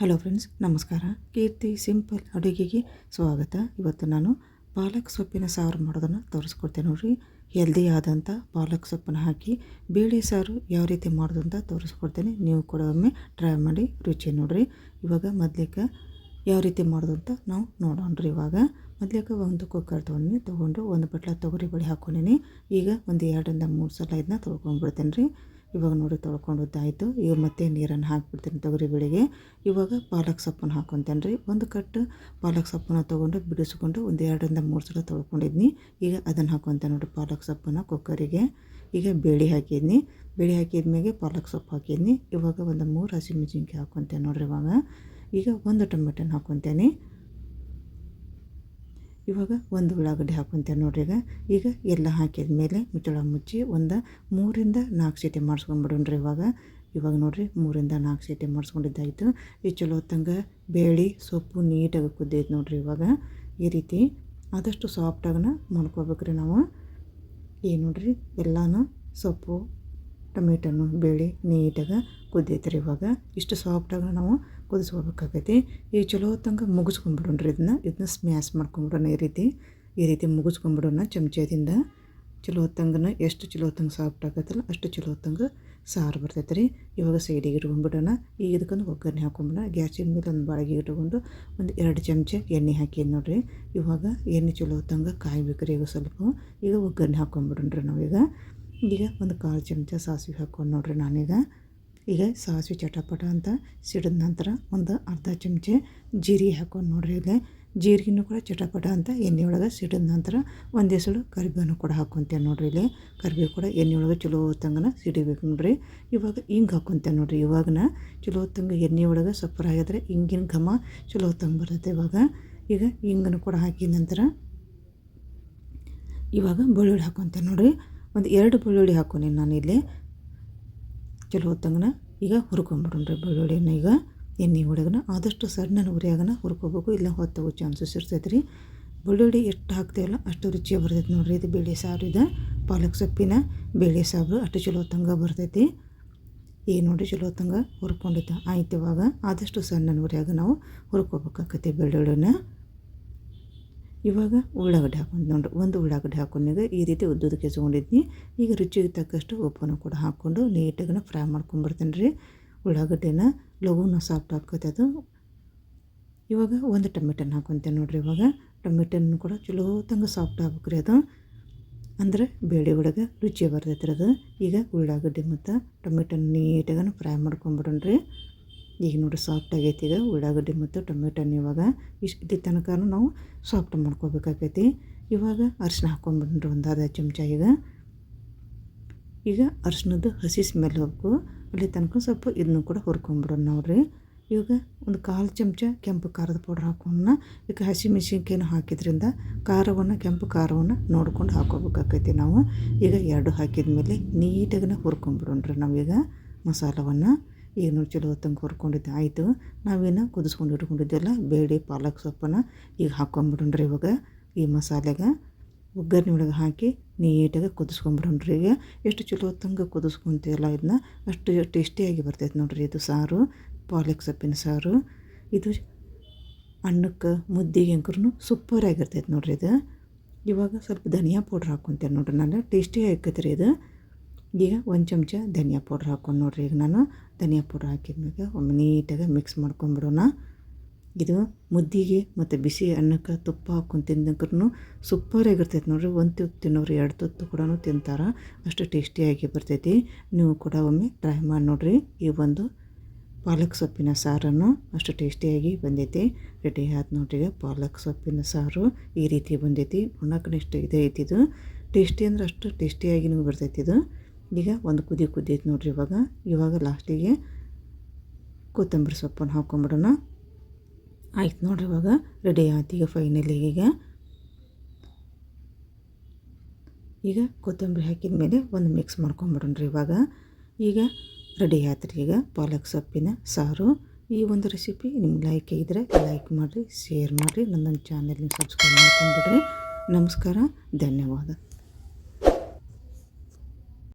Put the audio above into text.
Hello friends, ನಮಸ್ಕಾರ. ಕೀರ್ತಿ simple ಅಡುಗೆಗೆ ಸ್ವಾಗತ. ಇವತ್ತು ನಾನು ಪಾಲಕ್ ಸೊಪ್ಪಿನ ಸಾರು ಮಾಡೋದನ್ನು ತೋರಿಸ್ಕೊಡ್ತೇನೆ ನೋಡಿರಿ. ಹೆಲ್ದಿ ಆದಂಥ ಪಾಲಕ್ ಸೊಪ್ಪನ್ನು ಹಾಕಿ ಬೇಳೆ ಸಾರು ಯಾವ ರೀತಿ ಮಾಡೋದು ಅಂತ ತೋರಿಸ್ಕೊಡ್ತೇನೆ. ನೀವು ಕೂಡ ಒಮ್ಮೆ ಟ್ರೈ ಮಾಡಿ ರುಚಿ ನೋಡಿರಿ. ಇವಾಗ ಮೊದಲಿಗೆ ಯಾವ ರೀತಿ ಮಾಡೋದು ಅಂತ ನಾವು ನೋಡೋಣ್ರಿ. ಇವಾಗ ಮೊದಲಿಗೆ ಒಂದು ಕುಕ್ಕರ್ ತೊಗೊಂಡು ಒಂದು ಬಟ್ಲ ತೊಗರಿ ಬೇಳೆ ಹಾಕ್ಕೊಂಡೀನಿ. ಈಗ ಒಂದು 2-3 ಸಲ ಇದನ್ನ ತೊಳ್ಕೊಂಡ್ಬಿಡ್ತೇನೆ ರೀ. ಇವಾಗ ನೋಡಿ ತೊಳ್ಕೊಂಡದ್ದಾಯಿತು. ಈಗ ಮತ್ತೆ ನೀರನ್ನು ಹಾಕಿಬಿಡ್ತೀನಿ ತೊಗರಿ ಬೇಳೆಗೆ. ಇವಾಗ ಪಾಲಕ್ ಸೊಪ್ಪನ್ನು ಹಾಕ್ಕೊತೇನೆ ರೀ. ಒಂದು ಕಟ್ಟು ಪಾಲಕ್ ಸೊಪ್ಪನ್ನು ತೊಗೊಂಡು ಬಿಡಿಸ್ಕೊಂಡು ಒಂದು 2-3 ಸಲ ತೊಳ್ಕೊಂಡಿದ್ನಿ. ಈಗ ಅದನ್ನು ಹಾಕ್ಕೊತೇನೆ ನೋಡಿ ಪಾಲಕ್ ಸೊಪ್ಪನ್ನು ಕುಕ್ಕರಿಗೆ. ಈಗ ಬೇಳೆ ಹಾಕಿದ್ನಿ. ಬೇಳೆ ಹಾಕಿದ್ಮೇಲೆ ಪಾಲಕ್ ಸೊಪ್ಪು ಹಾಕಿದ್ನಿ. ಇವಾಗ ಒಂದು 3 ಹಸಿಮೆಣಸಿನ್ಕಾಯಿ ಹಾಕ್ಕೊತೇನೆ ನೋಡಿರಿ. ಇವಾಗ ಈಗ ಒಂದು ಟೊಮೆಟೊನ ಹಾಕ್ಕೊತೇನೆ. ಇವಾಗ ಒಂದು ಉಳ್ಳಾಗಡ್ಡಿ ಹಾಕ್ಕೊತೇನೆ ನೋಡ್ರಿ. ಈಗ ಎಲ್ಲ ಹಾಕಿದ ಮೇಲೆ ಮುಚ್ಚಳ ಮುಚ್ಚಿ ಒಂದು 3-4 ಸೀಟಿ ಮಾಡಿಸ್ಕೊಂಡ್ಬಿಡೋಣ್ರಿ. ಇವಾಗ ನೋಡಿರಿ 3-4 ಸೀಟಿ ಮಾಡಿಸ್ಕೊಂಡಿದ್ದಾಯಿತು. ಈ ಚಲೋ ಹೊತ್ತಂಗೆ ಬೇಳೆ ಸೊಪ್ಪು ನೀಟಾಗಿ ಕುದ್ದೈತೆ ನೋಡಿರಿ. ಇವಾಗ ಈ ರೀತಿ ಆದಷ್ಟು ಸಾಫ್ಟಾಗನ ಮಾಡ್ಕೋಬೇಕ್ರಿ ನಾವು. ಈಗ ನೋಡಿರಿ ಎಲ್ಲನೂ ಸೊಪ್ಪು ಟೊಮೆಟೊನು ಬೇಳೆ ನೀಟಾಗಿ ಕುದ್ದೈತೆ ರೀ. ಇವಾಗ ಇಷ್ಟು ಸಾಫ್ಟಾಗಿ ನಾವು ಕುದಿಸ್ಕೋಬೇಕಾಗೈತಿ. ಈ ಚಲೋ ಹೊತ್ತಂಗೆ ಮುಗಿಸ್ಕೊಂಡ್ಬಿಡೋಣ್ರಿ. ಇದನ್ನ ಸ್ಮ್ಯಾಶ್ ಮಾಡ್ಕೊಂಬಿಡೋಣ. ಈ ರೀತಿ ಮುಗಿಸ್ಕೊಂಡ್ಬಿಡೋಣ ಚಮಚದಿಂದ. ಚಲೋ ಹೊತ್ತಂಗೆ ಎಷ್ಟು ಚಲೋ ಹೊತ್ತಂಗೆ ಸಾಫ್ಟ್ ಆಗತ್ತಲ್ಲ ಅಷ್ಟು ಚಲೋ ಹೊತ್ತಂಗೆ ಸಾರು ಬರ್ತೈತೆ ರೀ. ಇವಾಗ ಸೈಡಿಗೆ ಇಟ್ಕೊಂಡ್ಬಿಡೋಣ. ಈಗ ಇದಕ್ಕೊಂದು ಒಗ್ಗರಣೆ ಹಾಕ್ಕೊಂಬಿಡೋಣ. ಗ್ಯಾಸಿನ ಮೇಲೆ ಒಂದು ಬಾಳಿಗೆ ಇಟ್ಕೊಂಡು ಒಂದು 2 ಚಮಚ ಎಣ್ಣೆ ಹಾಕಿದ್ದು ನೋಡಿರಿ. ಇವಾಗ ಎಣ್ಣೆ ಚಲೋ ಹೊತ್ತಂಗೆ ಕಾಯ್ಬೇಕ್ರಿ. ಈಗ ಸ್ವಲ್ಪ ಈಗ ಒಗ್ಗರಣೆ ಹಾಕ್ಕೊಂಬಿಡೋಣ್ರಿ ನಾವೀಗ. ಈಗ ಒಂದು 1/4 ಚಮಚ ಸಾಸಿವೆ ಹಾಕ್ಕೊಂಡು ನೋಡಿರಿ ನಾನೀಗ. ಈಗ ಸಾಸಿವೆ ಚಟಪಟ ಅಂತ ಸಿಡಿದ ನಂತರ ಒಂದು ಅರ್ಧ ಚಮಚ ಜೀರಿಗೆ ಹಾಕ್ಕೊಂಡು ನೋಡಿರಿ. ಇಲ್ಲೇ ಜೀರಿಗೆನೂ ಕೂಡ ಚಟಪಟ ಅಂತ ಎಣ್ಣೆ ಒಳಗೆ ಸಿಡಿದ ನಂತರ ಒಂದು ಎಸಳು ಕರಿಬೇವನ್ನು ಕೂಡ ಹಾಕ್ಕೊತೇನೆ ನೋಡಿರಿ. ಇಲ್ಲಿ ಕರಿಬೇವು ಕೂಡ ಎಣ್ಣೆ ಒಳಗೆ ಚಲೋ ಹೊತ್ತಂಗೆ ಸಿಡಿಬೇಕು ನೋಡಿರಿ. ಇವಾಗ ಹಿಂಗೆ ಹಾಕ್ಕೊತೇನೆ ನೋಡಿರಿ. ಇವಾಗನ ಚಲೋ ಹೊತ್ತಂಗೆ ಎಣ್ಣೆ ಒಳಗೆ ಸೊಪ್ಪು ಆಗಿದ್ರೆ ಹಿಂಗಿನ ಘಮ ಚಲೋ ಹೊತ್ತಂಗೆ ಬರುತ್ತೆ. ಈಗ ಹಿಂಗನ್ನು ಕೂಡ ಹಾಕಿದ ನಂತರ ಇವಾಗ ಬೆಳ್ಳುಳ್ಳಿ ಹಾಕ್ಕೊತೇನೆ ನೋಡಿರಿ. ಒಂದು 2 ಬೆಳ್ಳುಳ್ಳಿ ಹಾಕ್ಕೊಂಡಿ ನಾನು ಇಲ್ಲಿ. ಚಲೋ ಹೊತ್ತಂಗನ ಈಗ ಹುರ್ಕೊಂಬಿಡೋಣ್ರಿ ಬೆಳ್ಳುಳ್ಳಿನ. ಈಗ ಎಣ್ಣೆ ಒಳಗನ ಆದಷ್ಟು ಸಣ್ಣ ಉರಿಯಾಗನ ಹುರ್ಕೋಬೇಕು, ಇಲ್ಲ ಹೊತ್ತಗೋ ಚಾನ್ಸಸ್ ಇರ್ತೈತೆ ರೀ. ಬೆಳ್ಳುಳ್ಳಿ ಎಷ್ಟು ಹಾಕ್ತೇವಲ್ಲ ಅಷ್ಟು ರುಚಿ ಬರ್ತೈತೆ ನೋಡಿರಿ. ಇದು ಬೇಳೆ ಸಾರು, ಇದು ಪಾಲಕ್ ಸೊಪ್ಪಿನ ಬೇಳೆ ಸಾರು ಅಷ್ಟು ಚಲೋ ಹೊತ್ತಂಗೆ ಬರ್ತೈತಿ. ಈಗ ನೋಡಿರಿ ಚಲೋ ಹೊತ್ತಂಗೆ ಹುರ್ಕೊಂಡಿದ್ದ ಆಯ್ತು. ಇವಾಗ ಆದಷ್ಟು ಸಣ್ಣ ಉರಿಯಾಗ ನಾವು ಹುರ್ಕೋಬೇಕಾಗತ್ತೆ ಬೆಳ್ಳುಳ್ಳಿನ. ಇವಾಗ ಉಳ್ಳಾಗಡ್ಡೆ ಹಾಕೊಂಡು ನೋಡಿರಿ. ಒಂದು ಉಳ್ಳಾಗಡ್ಡೆ ಹಾಕೊಂಡೀಗ ಈ ರೀತಿ ಉದ್ದದಕ್ಕೆ ಕೆಸ್ಕೊಂಡಿದ್ನಿ. ಈಗ ರುಚಿಗೆ ತಕ್ಕಷ್ಟು ಉಪ್ಪನ್ನು ಕೂಡ ಹಾಕ್ಕೊಂಡು ನೀಟಾಗಿ ಫ್ರೈ ಮಾಡ್ಕೊಂಡ್ಬರ್ತೇನೆ ರೀ. ಉಳ್ಳಾಗಡ್ಡೆನ ಲಘುನ ಸಾಫ್ಟ್ ಹಾಕತ್ತೆ ಅದು. ಇವಾಗ ಒಂದು ಟೊಮೆಟೊನ ಹಾಕ್ಕೊತೇನೆ ನೋಡಿರಿ. ಇವಾಗ ಟೊಮೆಟೊನ ಕೂಡ ಚಲೋ ತಂಗೆ ಸಾಫ್ಟ್ ಆಗ್ಬೇಕು ರೀ. ಅದು ಅಂದರೆ ಬೇಳೆ ಒಳಗೆ ರುಚಿ ಬರ್ತೈತೆ ರೀ ಅದು. ಈಗ ಉಳ್ಳಾಗಡ್ಡೆ ಮತ್ತು ಟೊಮೆಟೊನ ನೀಟಾಗಿ ಫ್ರೈ ಮಾಡ್ಕೊಂಬಿಡೋಣ್ರಿ. ಈಗ ನೋಡಿ ಸಾಫ್ಟ್ ಆಗೈತಿ. ಈಗ ಉಳ್ಳಾಗಡ್ಡೆ ಮತ್ತು ಟೊಮೆಟೊನ ಇವಾಗ ಇಷ್ಟು ತನಕ ನಾವು ಸಾಫ್ಟ್ ಮಾಡ್ಕೋಬೇಕಾಗೈತಿ. ಇವಾಗ ಅರಿಶಿನ ಹಾಕ್ಕೊಂಡ್ಬಿಡ್ರಿ ಒಂದು ಅರ್ಧ ಚಮಚ. ಈಗ ಅರಿಶಿನದ್ದು ಹಸಿ ಸ್ಮೆಲ್ ಹೋಗ್ಬೇಕು ಅಲ್ಲಿ ತನಕ ಸ್ವಲ್ಪ ಇದನ್ನು ಕೂಡ ಹುರ್ಕೊಂಬಿಡೋಣ ನೋಡಿರಿ. ಇವಾಗ ಒಂದು 1/4 ಚಮಚ ಕೆಂಪು ಖಾರದ ಪೌಡ್ರ್ ಹಾಕೋಣ. ಈಗ ಹಸಿಮೆಣ್ಸಿನ್ಕಾಯಿನ ಹಾಕಿದ್ರಿಂದ ಕೆಂಪು ಖಾರವನ್ನು ನೋಡ್ಕೊಂಡು ಹಾಕೋಬೇಕಾಗೈತಿ ನಾವು. ಈಗ 2 ಹಾಕಿದ ಮೇಲೆ ನೀಟಾಗಿ ಹುರ್ಕೊಂಬಿಡೋಣ್ರಿ ನಾವೀಗ ಮಸಾಲವನ್ನು. ಈಗ ನೋಡಿ ಚಲೋ ಹೊತ್ತಂಗೆ ಹುರ್ಕೊಂಡಿದ್ದು ಆಯಿತು. ನಾವೇನು ಕುದಿಸ್ಕೊಂಡು ಇಟ್ಕೊಂಡಿದ್ದೆಲ್ಲ ಬೇಳೆ ಪಾಲಕ್ ಸೊಪ್ಪನ್ನು ಈಗ ಹಾಕ್ಕೊಂಬಿಡೋಣ್ರಿ. ಇವಾಗ ಈ ಮಸಾಲೆಗೆ ಒಗ್ಗರಣೆ ಒಳಗೆ ಹಾಕಿ ನೀಟಾಗಿ ಕುದಿಸ್ಕೊಂಬಿಡೋಣ್ರಿ. ಈಗ ಎಷ್ಟು ಚಲೋ ಹೊತ್ತಂಗೆ ಕುದಿಸ್ಕೊತೀವಲ್ಲ ಇದನ್ನ ಅಷ್ಟು ಟೇಸ್ಟಿಯಾಗಿ ಬರ್ತೈತೆ ನೋಡಿರಿ. ಇದು ಸಾರು ಪಾಲಕ್ ಸೊಪ್ಪಿನ ಸಾರು. ಇದು ಅನ್ನಕ್ಕೆ ಮುದ್ದಿಗೆ ಅಂಕರೂ ಸೂಪರಾಗಿರ್ತೈತೆ ನೋಡಿರಿ ಇದು. ಇವಾಗ ಸ್ವಲ್ಪ ಧನಿಯಾ ಪೌಡ್ರ್ ಹಾಕ್ಕೊತೇನೆ ನೋಡಿರಿ ನಾನು. ಟೇಸ್ಟಿ ಆಕೈತೆ ರೀ ಇದು. ಈಗ 1 ಚಮಚ ಧನಿಯಾ ಪೌಡ್ರ್ ಹಾಕ್ಕೊಂಡು ನೋಡಿರಿ. ಈಗ ನಾನು ಧನಿಯಾ ಪೌಡ್ರ್ ಹಾಕಿದ್ಮೇಲೆ ಒಮ್ಮೆ ನೀಟಾಗಿ ಮಿಕ್ಸ್ ಮಾಡ್ಕೊಂಬಿಡೋಣ. ಇದು ಮುದ್ದಿಗೆ ಮತ್ತು ಬಿಸಿ ಅನ್ನಕ್ಕೆ ತುಪ್ಪ ಹಾಕ್ಕೊಂಡು ತಿಂದಕ್ಕೂ ಸೂಪರಾಗಿರ್ತೈತೆ ನೋಡಿರಿ. 1 ತುತ್ತು ತಿನ್ನೋರು 2 ತುತ್ತು ಕೂಡ ತಿಂತಾರೆ, ಅಷ್ಟು ಟೇಸ್ಟಿಯಾಗಿ ಬರ್ತೈತಿ. ನೀವು ಕೂಡ ಒಮ್ಮೆ ಟ್ರೈ ಮಾಡಿ ನೋಡಿರಿ. ಈ ಒಂದು ಪಾಲಕ್ ಸೊಪ್ಪಿನ ಸಾರನ್ನು ಅಷ್ಟು ಟೇಸ್ಟಿಯಾಗಿ ಬಂದೈತಿ. ರೆಡಿ ಆಯ್ತು ನೋಡ್ರಿ ಪಾಲಕ್ ಸೊಪ್ಪಿನ ಸಾರು ಈ ರೀತಿ ಬಂದೈತಿ. ಉಣ್ಣಕ್ಕೆ ಇಷ್ಟು ಇದೆ ಐತಿ. ಇದು ಟೇಸ್ಟಿ ಅಂದ್ರೆ ಅಷ್ಟು ಟೇಸ್ಟಿಯಾಗಿ ಬರ್ತೈತಿ ಇದು. ಈಗ ಒಂದು ಕುದ್ದೈತೆ ನೋಡಿರಿ. ಇವಾಗ ಲಾಸ್ಟಿಗೆ ಕೊತ್ತಂಬರಿ ಸೊಪ್ಪನ್ನು ಹಾಕ್ಕೊಂಬಿಡೋಣ. ಆಯ್ತು ನೋಡಿರಿ. ಇವಾಗ ರೆಡಿ ಆಯ್ತು. ಈಗ ಫೈನಲಿ ಈಗ ಕೊತ್ತಂಬರಿ ಹಾಕಿದ ಮೇಲೆ ಒಂದು ಮಿಕ್ಸ್ ಮಾಡ್ಕೊಂಬಿಡೋಣ್ರಿ. ಈಗ ರೆಡಿ ಆಯ್ತು ರೀ ಈಗ ಪಾಲಕ್ ಸೊಪ್ಪಿನ ಸಾರು. ಈ ಒಂದು ರೆಸಿಪಿ ನಿಮ್ಗೆ ಲೈಕ್ ಆಗಿದ್ರೆ ಲೈಕ್ ಮಾಡಿರಿ, ಶೇರ್ ಮಾಡಿರಿ, ನನ್ನ ಚಾನೆಲ್ನ ಸಬ್ಸ್ಕ್ರೈಬ್ ಮಾಡ್ಕೊಂಡ್ಬಿಡ್ರಿ. ನಮಸ್ಕಾರ, ಧನ್ಯವಾದ.